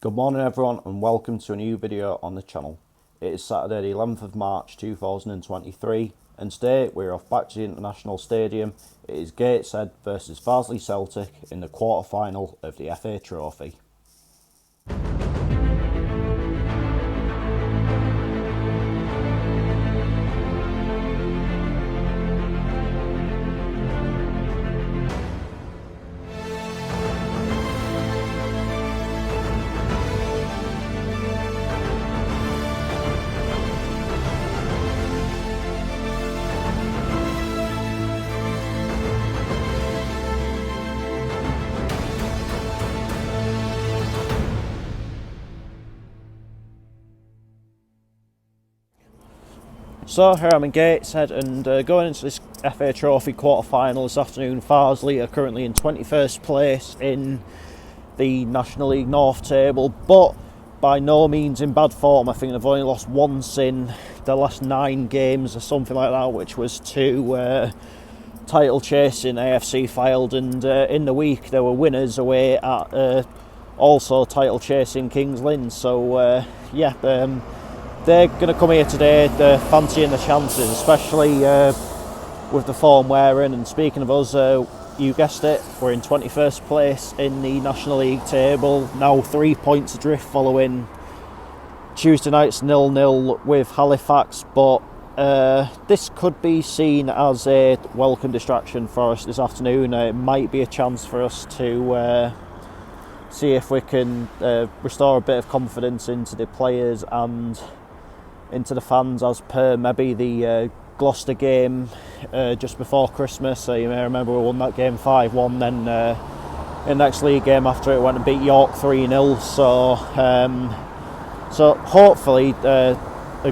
Good morning everyone and welcome to a new video on the channel. It is Saturday the 11th of March 2023 and today we're off back to the International Stadium. It is Gateshead versus Farsley Celtic in the quarter final of the FA Trophy. So here I'm in Gateshead and going into this FA Trophy quarter-final this afternoon. Farsley are currently in 21st place in the National League North table, but by no means in bad form. I think they've only lost once in the last 9 games or something like that, which was to title chasing AFC Fylde, and in the week there were winners away at also title chasing Kings Lynn. So they're going to come here today, they're fancying the chances, especially with the form we're in. And speaking of us, you guessed it, we're in 21st place in the National League table, now 3 points adrift following Tuesday night's 0-0 with Halifax, but this could be seen as a welcome distraction for us this afternoon. It might be a chance for us to see if we can restore a bit of confidence into the players and into the fans, as per maybe the Gloucester game just before Christmas. You may remember we won that game 5-1, then in the next league game after it went and beat York 3-0. So hopefully a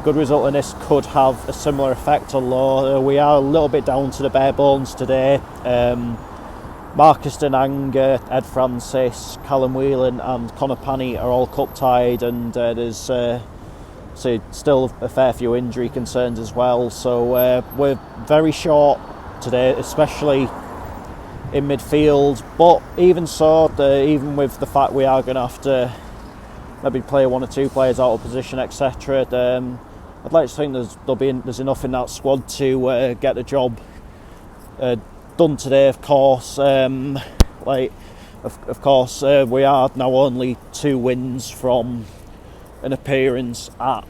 good result in this could have a similar effect, although we are a little bit down to the bare bones today. Marcus Denang, Ed Francis, Callum Whelan and Connor Panney are all cup tied, and there's still a fair few injury concerns as well. So we're very short today, especially in midfield. But even so, even with the fact we are going to have to maybe play 1 or 2 players out of position, etc., I'd like to think there's enough in that squad to get the job done today. Of course, we are now only 2 wins from an appearance at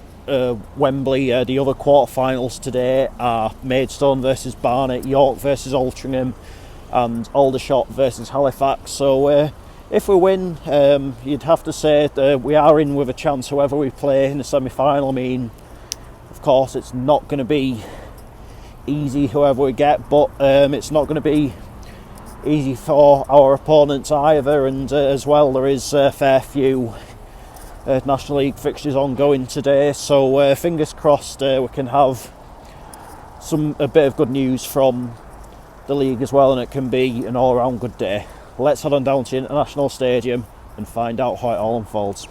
Wembley. The other quarterfinals today are Maidstone versus Barnet, York versus Altrincham and Aldershot versus Halifax. So if we win, you'd have to say that we are in with a chance whoever we play in the semi-final. I mean, of course it's not going to be easy whoever we get, but it's not going to be easy for our opponents either. And as well, there is a fair few National League fixtures ongoing today, so fingers crossed we can have a bit of good news from the league as well, and it can be an all-round good day. Let's head on down to the International Stadium and find out how it all unfolds.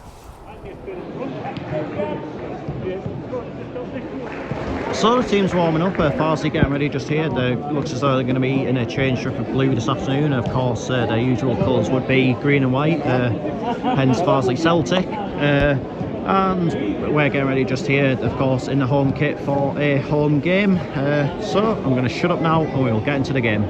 So the team's warming up, Farsley getting ready just here. It looks as though they're going to be in a change strip of blue this afternoon. Of course, their usual colours would be green and white, hence Farsley Celtic. And we're getting ready just here, of course, in the home kit for a home game. So I'm going to shut up now and we'll get into the game.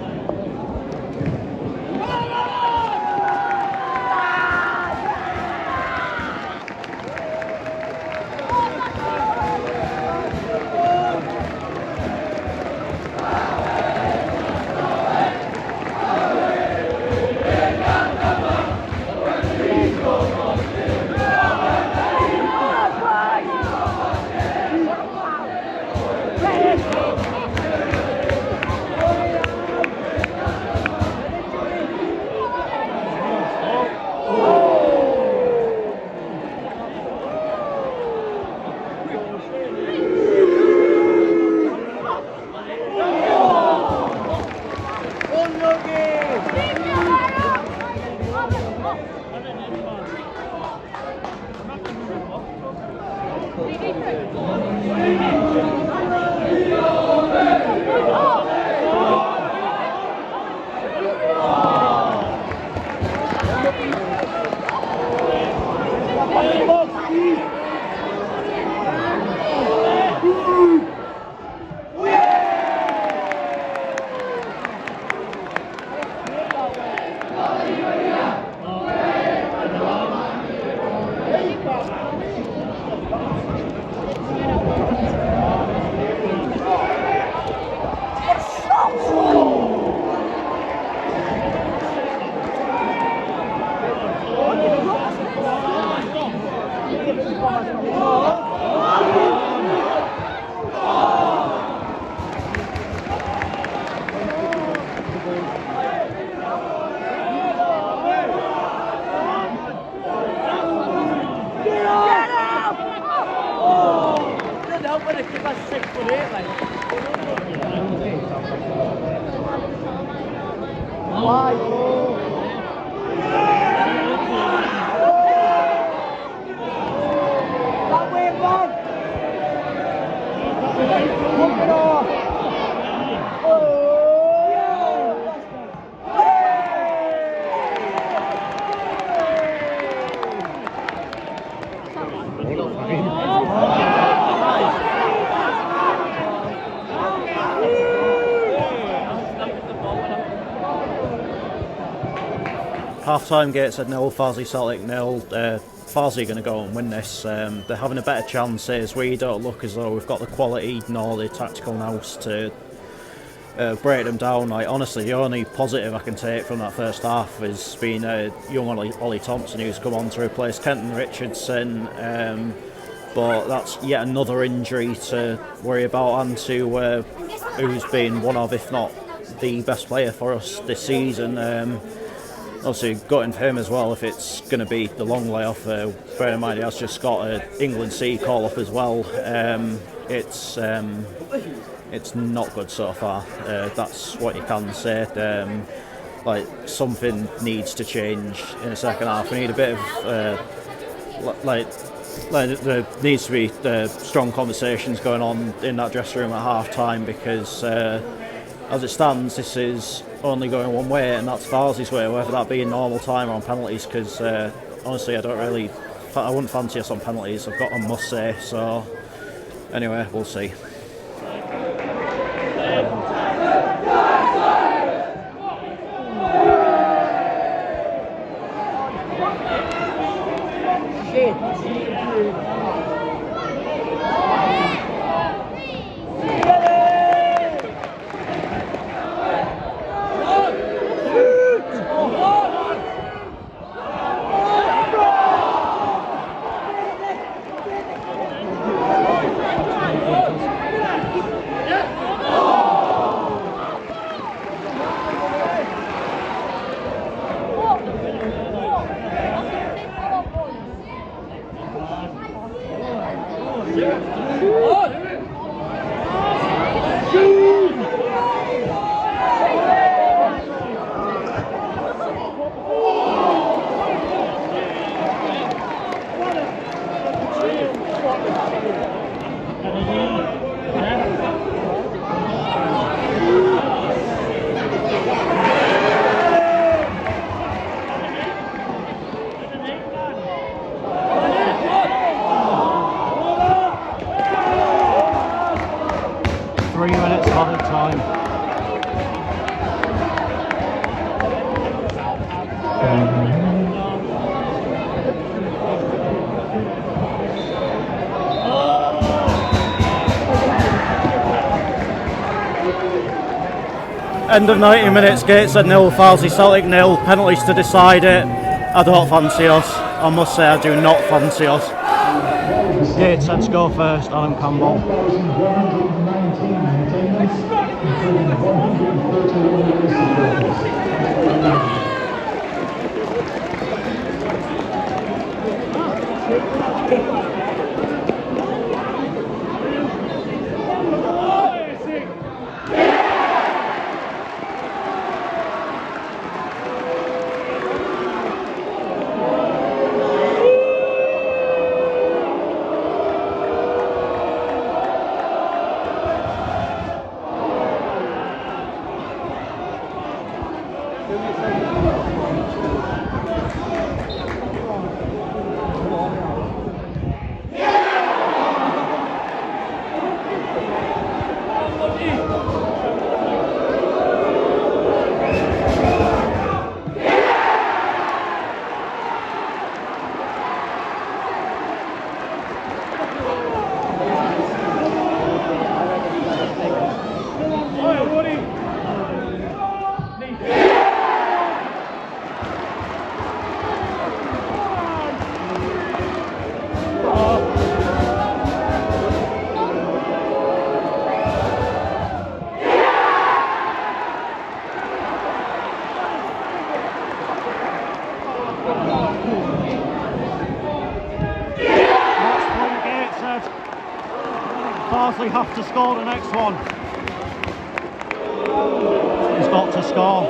Half-time, Gateshead 0, Farsley Celtic 0. Farsley are going to go and win this. They're having a better chances. We don't look as though we've got the quality nor the tactical nous to break them down. Like, honestly, the only positive I can take from that first half is being young Ollie Thompson, who's come on to replace Kenton Richardson. But that's yet another injury to worry about, and to who's been one of, if not the best player for us this season. Obviously, gutting for him as well if it's going to be the long layoff. Bear in mind, he has just got an England C call up as well. It's not good so far. That's what you can say. Like, something needs to change in the second half. We need a bit of there needs to be strong conversations going on in that dressing room at half time, because as it stands, this is only going one way, and that's Farsley's way, whether that be in normal time or on penalties, because honestly I wouldn't fancy us on penalties, I must say. So anyway, we'll see. End of 90 minutes, Gateshead 0, Farsley Celtic 0, penalties to decide it. I don't fancy us, I must say I do not fancy us. Gateshead go first, Adam Campbell. Farsley have to score the next one. He's got to score.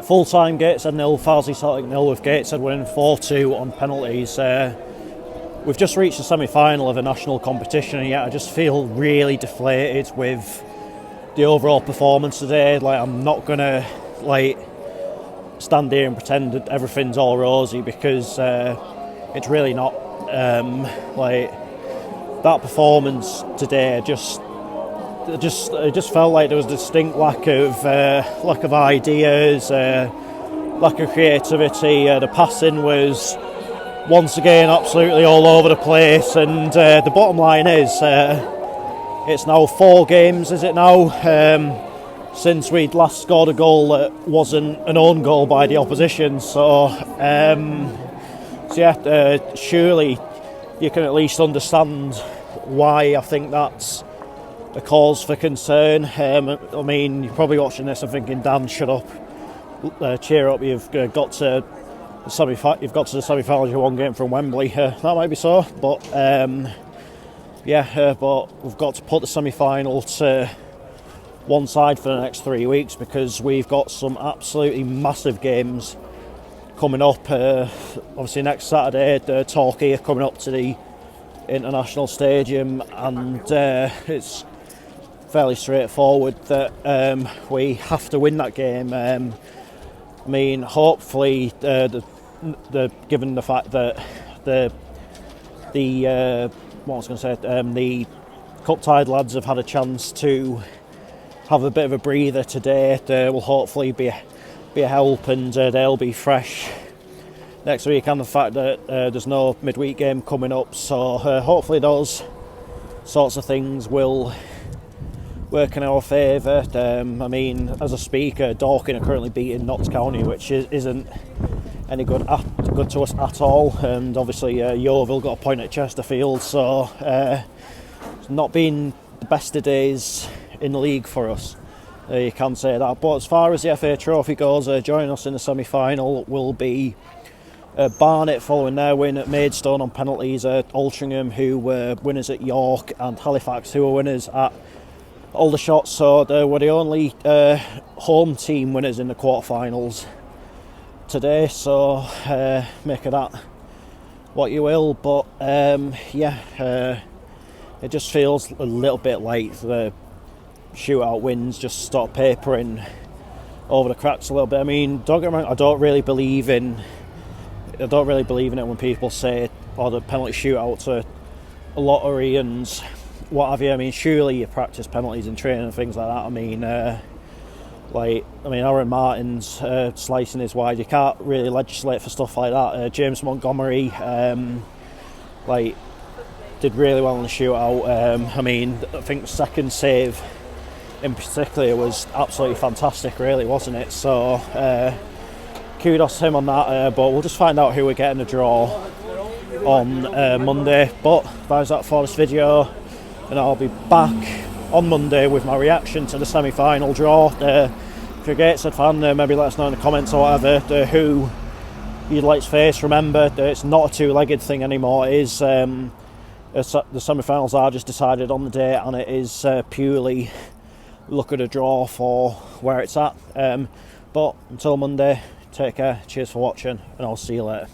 Full-time Gateshead 0, Farsley Celtic 0, with Gateshead winning 4-2 on penalties. We've just reached the semi-final of a national competition, and yet I just feel really deflated with the overall performance today. Like, I'm not gonna stand here and pretend that everything's all rosy, because it's really not. That performance today it just felt like there was a distinct lack of ideas, lack of creativity. The passing was once again absolutely all over the place, and the bottom line is it's now 4 games, is it now, since we'd last scored a goal that wasn't an own goal by the opposition. Surely you can at least understand why I think that's a cause for concern. I mean, you're probably watching this and thinking, Dan, shut up, cheer up, you've got to the semi-finals, you're 1 game from Wembley. That might be so, but but we've got to put the semi-final to one side for the next 3 weeks, because we've got some absolutely massive games coming up. Obviously next Saturday, Torquay are coming up to the International Stadium, and it's fairly straightforward that we have to win that game. I mean, hopefully, given the fact that the cup-tied lads have had a chance to have a bit of a breather today, will hopefully be a help, and they'll be fresh next week. And the fact that there's no midweek game coming up, so hopefully those sorts of things will work in our favour. I mean, as a speaker, Dorking are currently beating Notts County, which isn't any good to us at all, and obviously Yeovil got a point at Chesterfield, so it's not been the best of days in the league for us. You can say that. But as far as the FA Trophy goes, joining us in the semi-final will be Barnet following their win at Maidstone on penalties, Altrincham, who were winners at York, and Halifax, who were winners at Aldershot. So they were the only home team winners in the quarterfinals today, so make of that what you will. But it just feels a little bit like the shootout wins just start papering over the cracks a little bit. I mean, don't get me wrong, I don't really believe in it when people say, oh, the penalty shootouts are a lottery and what have you. I mean, surely you practice penalties in training and things like that. I mean, Aaron Martin's slicing his wide. You can't really legislate for stuff like that. James Montgomery did really well in the shootout. I mean, I think the second save in particular was absolutely fantastic, really, wasn't it? So kudos to him on that, but we'll just find out who we're getting a draw on Monday. But that was that for this video, and I'll be back on Monday with my reaction to the semi-final draw. If you're a Gateshead fan, maybe let us know in the comments or whatever who you'd like to face. Remember, it's not a two-legged thing anymore. It is the semi-finals are just decided on the day, and it is purely look at a draw for where it's at. But until Monday, take care, cheers for watching, and I'll see you later.